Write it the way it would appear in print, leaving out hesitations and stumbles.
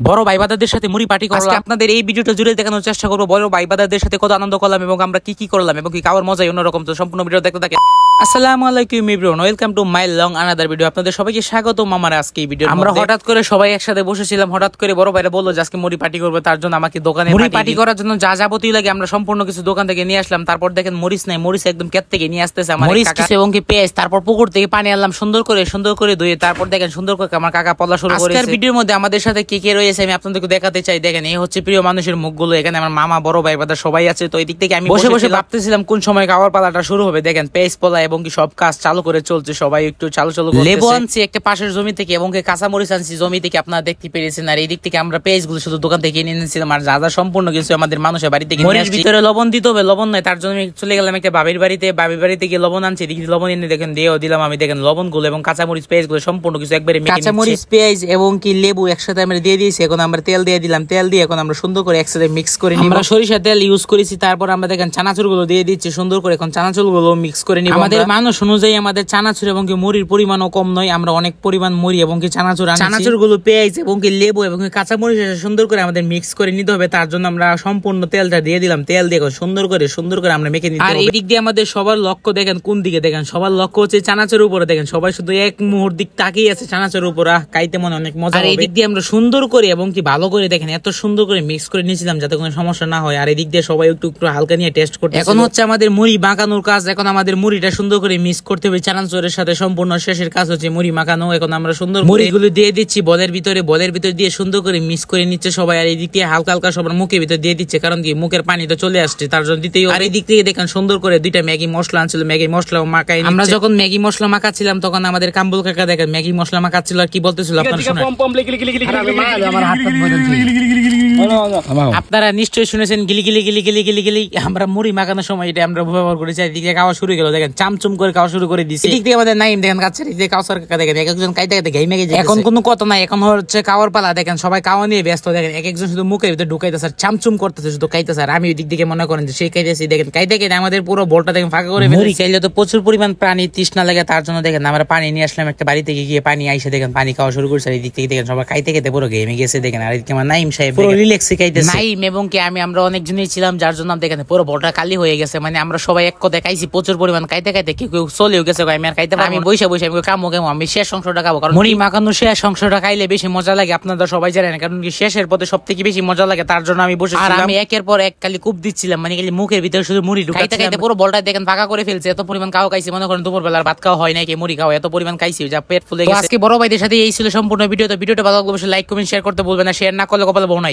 বড় ভাই বাদাদের সাথে মুড়ি পার্টি করলাম। আজকে আপনাদের এই ভিডিওটা জুড়ে দেখানোর চেষ্টা করবো বড় ভাই বাদাদের সাথে কত আনন্দ করলাম এবং আমরা কি কি করলাম এবং কি খাওয়ার মজাই অন্যরকম। তো সম্পূর্ণ ভিডিও দেখতে থাকেন। আসসালামু আলাইকুম everyone, welcome to my long another video. আপনাদের সবাইকে স্বাগতম আমার আজকে এই ভিডিও। আমরা হঠাৎ করে সবাই একসাথে বসেছিলাম, হঠাৎ করে বড় ভাইরা বললো যে আজকে মুড়ি পার্টি করবে, তার জন্য আমাকে দোকানে মুড়ি পার্টি করার জন্য যা যাবতীয় লাগে আমরা সম্পূর্ণ কিছু দোকান থেকে নিয়ে আসলাম। তারপর দেখেন মরিচ নাই, মরিচ একদম ক্ষেত থেকে নিয়ে আসতেছে আমার কাকা এবং কি পেঁয়াজ। তারপর পুকুর থেকে পানি আনলাম সুন্দর করে ধুয়ে, তারপর দেখেন সুন্দর করে আমার কাকা পলা শুরু করেছে। আজকের ভিডিওর মধ্যে আমাদের সাথে কে কে রয়েছে আমি আপনাদেরকে দেখাতে চাই। দেখেন এই হচ্ছে প্রিয় মানুষের মুখগুলো, এখানে আমার মামা বড় ভাই বাদা সবাই আছে। তো এই দিক থেকে আমি বসে বসে ভাবতেছিলাম কোন সময় খাওয়ার পালাটা শুরু হবে। দেখেন পেঁয়াজ পলা এবং কি সব কাজ চালু করে চলছে, সবাই একটু চালু করতেছে। লেবু আনছি একটা পাশের জমি থেকে এবং কাঁচা মরিচ আনছি জমি থেকে, আপনারা দেখতে পেরেছেন। আর এই দিক থেকে আমরা পেঁয়াজ গুলো শুধু দোকান থেকে কিনে এনেছিলাম, আর যা যা সম্পূর্ণ কিছু আমাদের মানুষের বাড়ি থেকে নিয়ে আসছি। ভিতরে লবণ দিতে হবে, লবণ নাই, তার জন্য আমি চলে গেলাম একটা বাবির বাড়িতে। বাবির বাড়িতে গিয়ে লবণ আনছি, দেখি লবণ এনে দেখেন দিয়েও দিলাম আমি। দেখেন লবণ গুলো এবং কাঁচা মরিচ পেঁয়াজ গুলো সম্পূর্ণ কিছু একবারে কাঁচা মরিচ পেঁয়াজ এবং কি লেবু একসাথে আমরা দিয়ে দিয়েছি। এখন আমরা তেল দিয়ে দিলাম, তেল দিয়ে এখন আমরা সুন্দর করে একসাথে মিক্স করে নিব। আমরা সরিষা তেল ইউজ করেছি। তারপর আমরা দেখেন চানাচুর গুলো দিয়ে দিচ্ছি সুন্দর করে, এখন চানাচুর গুলো মিক্স করে নিব। আমাদের মানুষ অনুযায়ী আমাদের চানাচুর এবং কি মুড়ির পরিমাণও কম নয়, আমরা অনেক পরিমাণ মুড়ি এবং কি চানাচুর আনছি। চানাচুর গুলো পেঁয়াজ এবং কি লেবু এবং কাঁচা মরিচ সুন্দর করে আমাদের মিক্স করে নিতে হবে। তার জন্য আমরা সম্পূর্ণ তেলটা দিয়ে দিলাম, তেল দিয়ে সুন্দর করে আমরা মেখে নিতে হবে। আর এই দিক দিয়ে আমাদের সবার লক্ষ্য দেখেন কোন দিকে, দেখেন সবার লক্ষ্য হচ্ছে চানাচুরের উপরে। দেখেন সবাই শুধু এক মুহূর্ত দিক তাকিয়ে আছে চানাচুরের উপর, খাইতে মনে অনেক মজা। আর এই দিক দিয়ে আমরা সুন্দর করে এবং কি ভালো করে দেখেন এত সুন্দর করে মিক্স করে নিয়েছিলাম যাতে কোনো সমস্যা না হয়। আর এই দিক দিয়ে সবাই একটু হালকা নিয়ে টেস্ট করতে। এখন হচ্ছে আমাদের মুড়ি মাখানোর কাজ। এখন আমাদের মুড়িটা সুন্দর করে মিক্স করতে হবে চানাচুরের সাথে। সম্পূর্ণ শেষের কাজ হচ্ছে মুড়ি মাখানো। এখন আমরা সুন্দর মুড়িগুলো দিয়ে দিচ্ছি বলের ভিতরে দিয়ে সুন্দর করে মিক্স করে নিচ্ছে সবাই। আর এই দিক দিয়ে হালকা হালকা সবার মুখের ভিতরে দিয়ে দিচ্ছে, কারণ কি মুখের পানি তো চলে আসছে, তার জন্য দিতেই। আর এই দিক থেকে দেখেন সুন্দর করে দুইটা ম্যাগি মশলা আনছিল, ম্যাগি মশলা মাখাই। আমরা যখন ম্যাগি মশলা মাখাচ্ছিলাম তখন আমাদের কাম্বুল কাকা দেখেন ম্যাগি মশলা মাখাচ্ছিল আর কি বলতেছিল আপনারা শুনেন। আপনারা নিশ্চয়ই শুনেছেন গিলি গিলি গিলি গিলি গিলি গিলি। আমরা মুড়ি মাখানোর সময় এটা আমরা ব্যবহার করেছি। এদিকে খাওয়া শুরু গেল, দেখেন চামচুম করে খাওয়া শুরু করে দিচ্ছে। এদিক থেকে আমাদের নাইম দেখেন কাছে কাউসার কাকা দেখেন এক একজন কাইতে কাইতে ঘেমে গেছে। এখন কোনো কথা নাই, এখন হচ্ছে খাওয়ার পালা। দেখেন সবাই খাওয়া নিয়ে ব্যস্ত। দেখেন এক একজন শুধু মুখের ভিতরে ঢুকাইতেছে, চামচুম করতেছে, শুধু খাইতেছে। আর আমি ওই দিক থেকে মনে করেন যে সেই খাইতেছি। দেখেন কাইতে কাইতে আমাদের পুরো বলটা দেখেন ফাঁকা করে মুড়ি খাইলে তো প্রচুর পরিমাণ পানি তৃষ্ণা লাগে, তার জন্য দেখেন আমরা পানি নিয়ে আসলাম একটা বাড়ি থেকে গিয়ে পানি আইসে দেখেন পানি খাওয়া শুরু করছে। এই দিক থেকে দেখেন সবাই খাইতে খাইতে পুরো ঘেমে গেছে। দেখেন আর এদিকে আমার নাইম সাহেব পুরো রিল্যাক্সে খাইতেছে। নাইম এবং কি আমরা অনেকজনই ছিলাম, যার জন্য দেখেন পুরো বলটা খালি হয়ে গেছে। মানে আমরা সবাই এক কথা খাইছি প্রচুর পরিমাণ খাইতে খাইতে কেউ চলেও গেছে। আমি আর খাইতে পারি, আমি বসে আমি কামো আমি শেষ অংশটা খাবো, কারণ মুড়ি মাখানো শেষ অংশটা খাইলে বেশি মজা লাগে। আপনারা সবাই জানেন, কারণ কি শেষের পথে সব থেকে বেশি মজা লাগে, তার জন্য আমি বসে। আর আমি একের পর এক খালি কূপ দিচ্ছিলাম, মানে খালি মুখের ভিতরে শুধু মুড়ি ঢুকাইতে খাইতে পুরো বলটা দেখেন ফাঁকা করে ফেলছে। এত পরিমাণ খাওয়া খাইছি, মনে করেন দুপুর বেলার ভাত খাওয়া হয় নাই, কি মুড়ি খাওয়া এত পরিমাণ খাইছি যা পেট ফুলে গেছে। আজকে বড় ভাইদের সাথে এই ছিল সম্পূর্ণ ভিডিও। তো ভিডিওটা ভালো লাগলে অবশ্যই লাইক কমেন্ট শেয়ার করতে ভুলবেন না, শেয়ার না করলে কপালে বউ নাই।